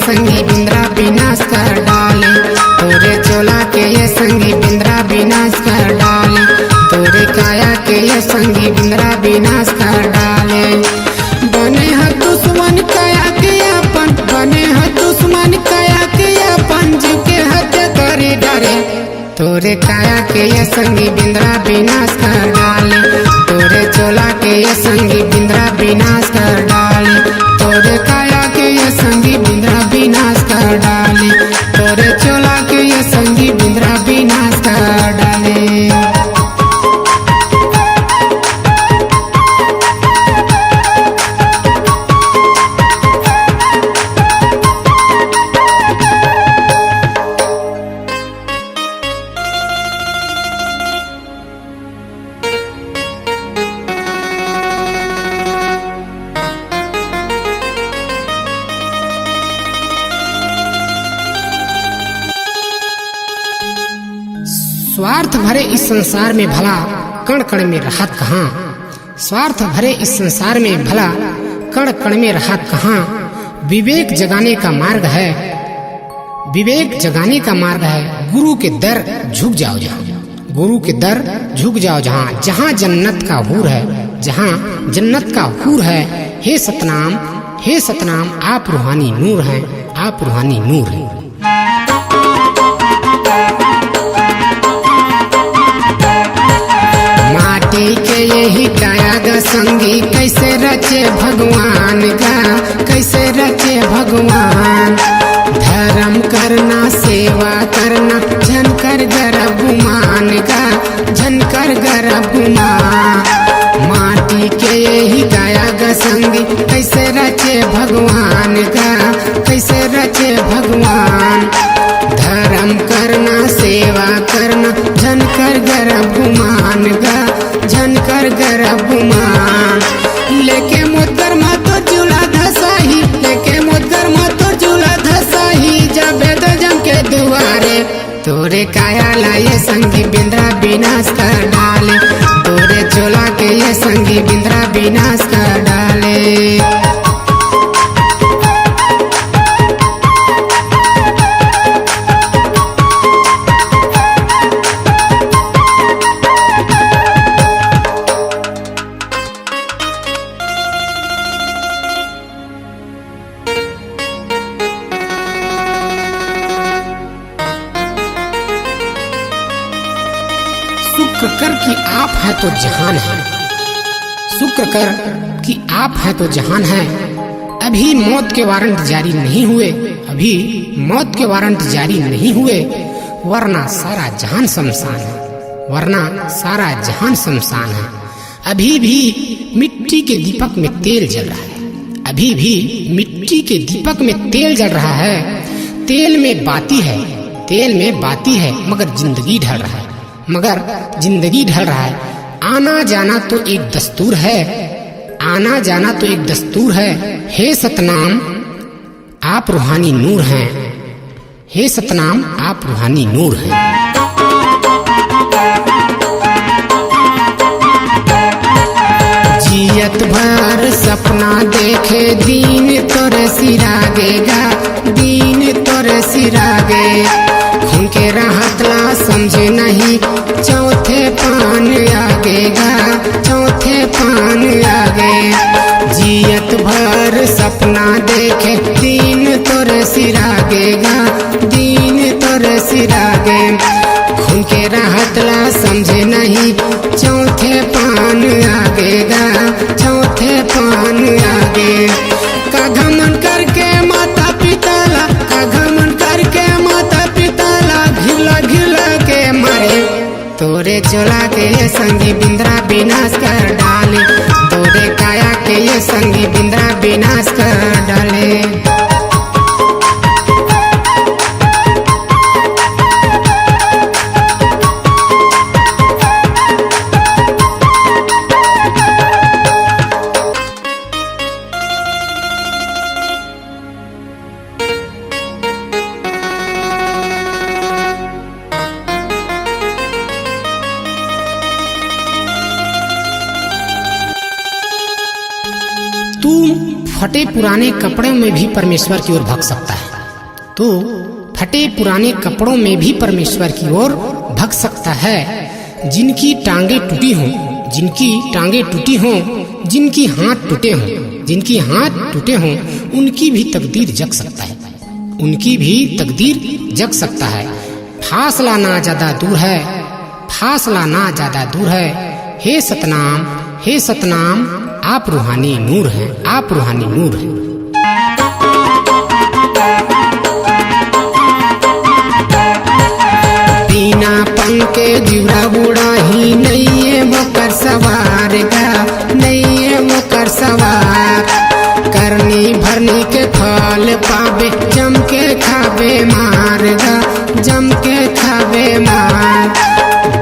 संगी बिंद्रा विनाश कर डाले, तोरे चोला के ये संगी बिंद्रा विनाश कर डाले, तोरे काया के ये संगी बिंद्रा विनाश कर डाले। बने ह दुश्मन काया के अपन, बने ह दुश्मन काया के अपन, जीव के हत्या करे डरे, तोरे काया के ये संगी बिंद्रा विनाश कर डाले, तोरे चोला के ये संगी बिंद्रा विनाश कर डाले, तोरे काया के ये संगी बिंद्रा विनाश कर डाले, तोरे चोला के ये संगी बिंद्रा विनाश कर डाले। स्वार्थ भरे इस संसार में भला कण कण में राहत कहाँ, स्वार्थ भरे इस संसार में भला कण कण में राहत कहाँ। विवेक जगाने का मार्ग है, विवेक जगाने का मार्ग है, गुरु के दर झुक जाओ जहाँ, गुरु के दर झुक जाओ जहाँ, जहाँ जन्नत का हूर है, जहाँ जन्नत का हूर है। हे सतनाम, हे सतनाम, आप रूहानी नूर हैं, आप रूहानी नूर हैं। माटी के यही काया ग संगी, कैसे रचे भगवान का, कैसे रचे भगवान। धर्म करना सेवा करना, झन कर गर्भ गुमान का, झन कर गर्भ गुमान। माटी के यही काया ग संगी, कैसे रचे भगवान का, कैसे रचे भगवान। धर्म करना सेवा करना, झन कर गर्भ गुमान का, झन कर गर्भ गुमान। लेके मुद्गर मातो चूल्हा धसाही, लेके मुद्गर मातो चूल्हा धसाही, जबे तो जम के दुआरे, तोरे काया लाए संगी बिंद्रा विनाश कर डाले, तोरे चोला के ये संगी बिंद्रा विनाश कर डाले। शुक्र कर कि आप है तो जहान है, शुक्र कर कि आप है तो जहान है। अभी मौत के वारंट जारी नहीं हुए, अभी मौत के वारंट जारी नहीं हुए, वरना सारा जहान शमशान है, वरना सारा जहान शमशान है। अभी भी मिट्टी के दीपक में तेल जल रहा है, अभी भी मिट्टी के दीपक में तेल जल रहा है। तेल में बाती है, तेल में बाती है, मगर जिंदगी ढल रहा है, मगर जिंदगी ढल रहा है। आना जाना तो एक दस्तूर है, आना जाना तो एक दस्तूर है। हे सतनाम, आप रूहानी नूर हैं, हे सतनाम, आप रूहानी नूर हैं। जियत भर सपना देखे, दीन तोरे सिरागेगा, दीन तोरे सिरागे। खून के राहतला समझे नहीं, चौथे पान आगेगा, चौथे पान आगे। जियत भर सपना देखे, दीन तोरे सिरागेगा, दीन तोरे सिरागे। खून के राहतला समझे नहीं, चौथे पान आगेगा, चौथे पान आगे। का घमन करके माता पिताला, का घमन करके माता पिताला, घिला घिला के मारे, तोरे चोला के ये संगी बिंद्रा विनाश कर डाले, तोरे काया के ये संगी बिंद्रा विनाश कर डाले। तू फटे पुराने कपड़ों में भी परमेश्वर की ओर भग सकता है, तू फटे पुराने कपड़ों में भी परमेश्वर की ओर भग सकता है। जिनकी टांगे टूटी हों, जिनकी टांगे टूटी हों, जिनकी हाथ टूटे हों, जिनकी हाथ टूटे हों, उनकी भी तकदीर जग सकता है, उनकी भी तकदीर जग सकता है। फासला ना ज्यादा दूर है, फासला ना ज्यादा दूर है। हे सतनाम, हे सतनाम, आप रूहानी नूर हैं, आप रूहानी नूर हैं। बिना पंखे जीवरा बुढ़ा ही नहीं है वो कर सवार गा, नहीं है वो कर सवार। करनी भरनी के फल पावे, जम के खावे मार गा, जम के खावे मार।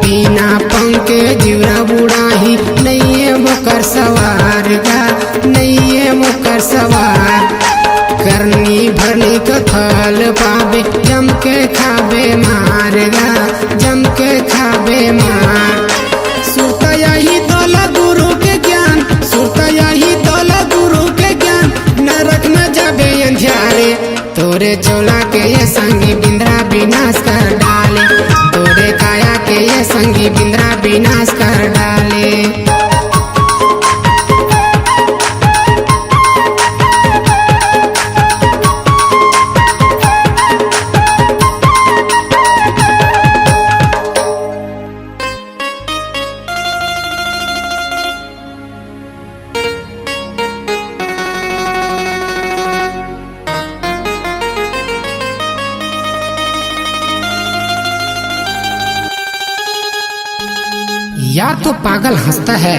बिना पंखे जीवरा बुढ़ा ही नहीं है वो कर सवार गा, नहीं है वो कर सवार। करनी भरनी का फल पावे, जम के खावे मार गा, जम के खावे मार। सुरता यही तोला गुरु के ज्ञान, सुरता यही तोला गुरु के ज्ञान। नरक न जाबे अंधियारे, तोरे चोला के ये संगी बिंद्रा विनाश कर डाले, तोरे काया के ये संगी बिंद्रा विनाश कर डाले। या तो पागल हंसता है,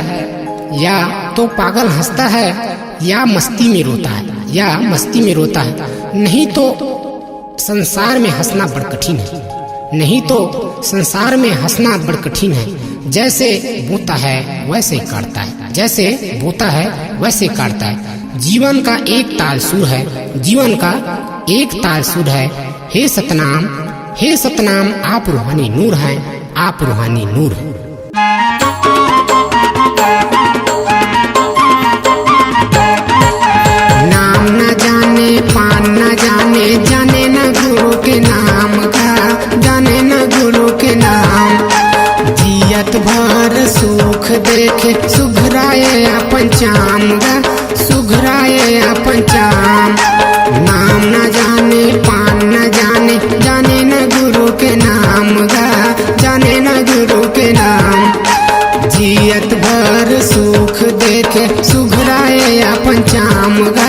या तो पागल हंसता है, या मस्ती में रोता है, या मस्ती में रोता है। नहीं तो संसार में हंसना बड़ कठिन है, नहीं तो संसार में हंसना बड़ कठिन है। जैसे बोता है वैसे काटता है, जैसे बोता है वैसे काटता है। जीवन का एक ताल सुर है, जीवन का एक ताल सुर है। हे सतनाम, हे सतनाम, आप रूहानी नूर हैं, आप रूहानी नूर हैं। नाम न जाने पान न जाने, जाने न गुरु के नाम का, जाने न गुरु के नाम। जियत भर सुख देखे, सुघराए अपन चाम गा, सुघराए अपन चाम। नाम न जाने पान न जाने, जाने न गुरु के नाम गा, जाने न गुरु के नाम। जियत भर सुख देखे, सुघराए अपन चाम गा,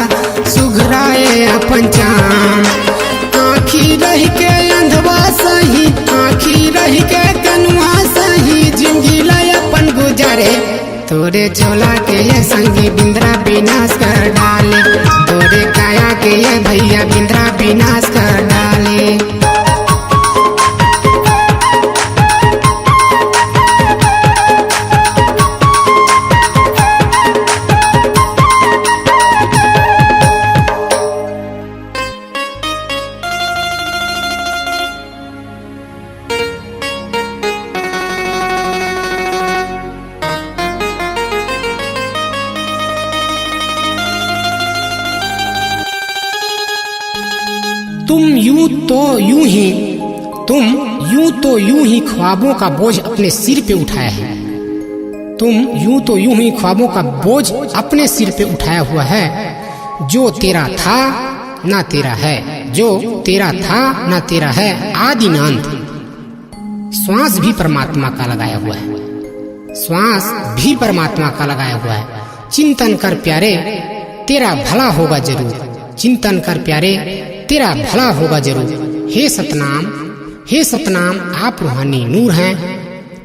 सुघराए अपन चाम। आँखी रह के अंधवा सही, आँखी रह के कनुआ सही, जिंदगी लय अपन गुजारे। तोरे चोला के ये संगी बिंद्रा विनाश कर डाले, तोरे काया के ये भैया बिंद्रा विनाश कर डाले। तुम यूं तो यूं ही ख्वाबों का बोझ अपने सिर पे उठाया है, तुम यूं तो यूं ही ख्वाबों का बोझ अपने सिर पे उठाया हुआ है। जो तेरा था ना तेरा है, जो तेरा था ना तेरा है, आदि नांत। श्वास भी परमात्मा का लगाया हुआ है, श्वास भी परमात्मा का लगाया हुआ है। चिंतन कर प्यारे, तेरा भला होगा जरूर, चिंतन कर प्यारे, तेरा भला होगा जरूर। हे सतनाम, हे सतनाम, आप रूहानी नूर हैं,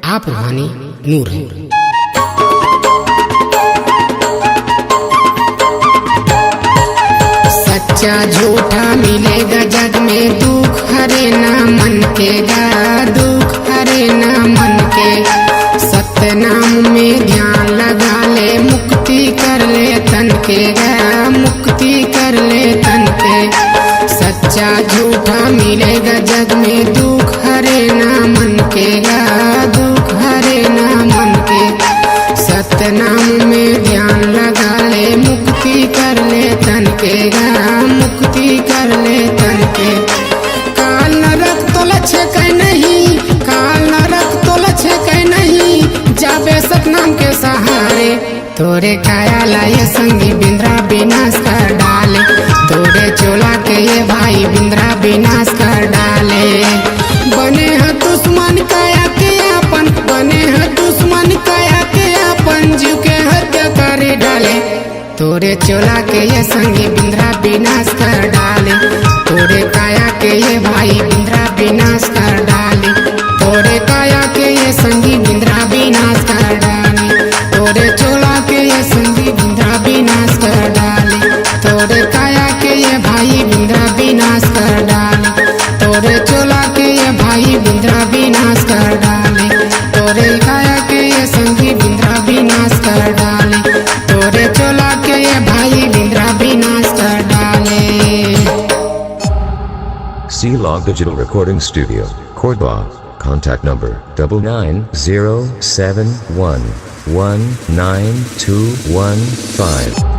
आप रूहानी नूर हैं। सच्चा झूठा मिलेगा जग में, दुख हरे ना मन के गा, दुख हरे ना मन के। सत्य नाम में ध्यान लगा ले, मुक्ति कर ले तन के गा, मुक्ति कर ले तन के। सच्चा झूठा मिलेगा जग में, दुख हरे ना मन के गा, दुख हरे ना मन के। सत्य नाम में ध्यान लगा ले, मुक्ति कर ले तन के गा, मुक्ति कर ले तन के। तोरे काया लाए संगी बिंद्रा विनाश कर डाले, तोरे चोला के ये भाई बिंद्रा विनाश कर डाले। बने हैं दुश्मन काया के अपन, बने हैं दुश्मन काया के अपन, जीव के हत्या कर डाले। तोरे चोला के ये संगी बिंद्रा विनाश कर डाले, तोरे काया के ये भाई बिंद्रा विनाश कर डाले, तोरे काया के ये संगी बिंद्रा विनाश कर डाले, तोरे चोला के ये संगी बिंद्रा विनाश कर डाले, तोरे काया के ये भाई बिंद्रा विनाश कर डाले, तोरे चोला के ये भाई बिंद्रा विनाश कर डाले, तोरे काया के ये संगी बिंद्रा विनाश कर डाले, तोरे चोला के ये भाई बिंद्रा विनाश कर डाले। C-Log Digital Recording Studio, Cordoba. Contact number 99071192115.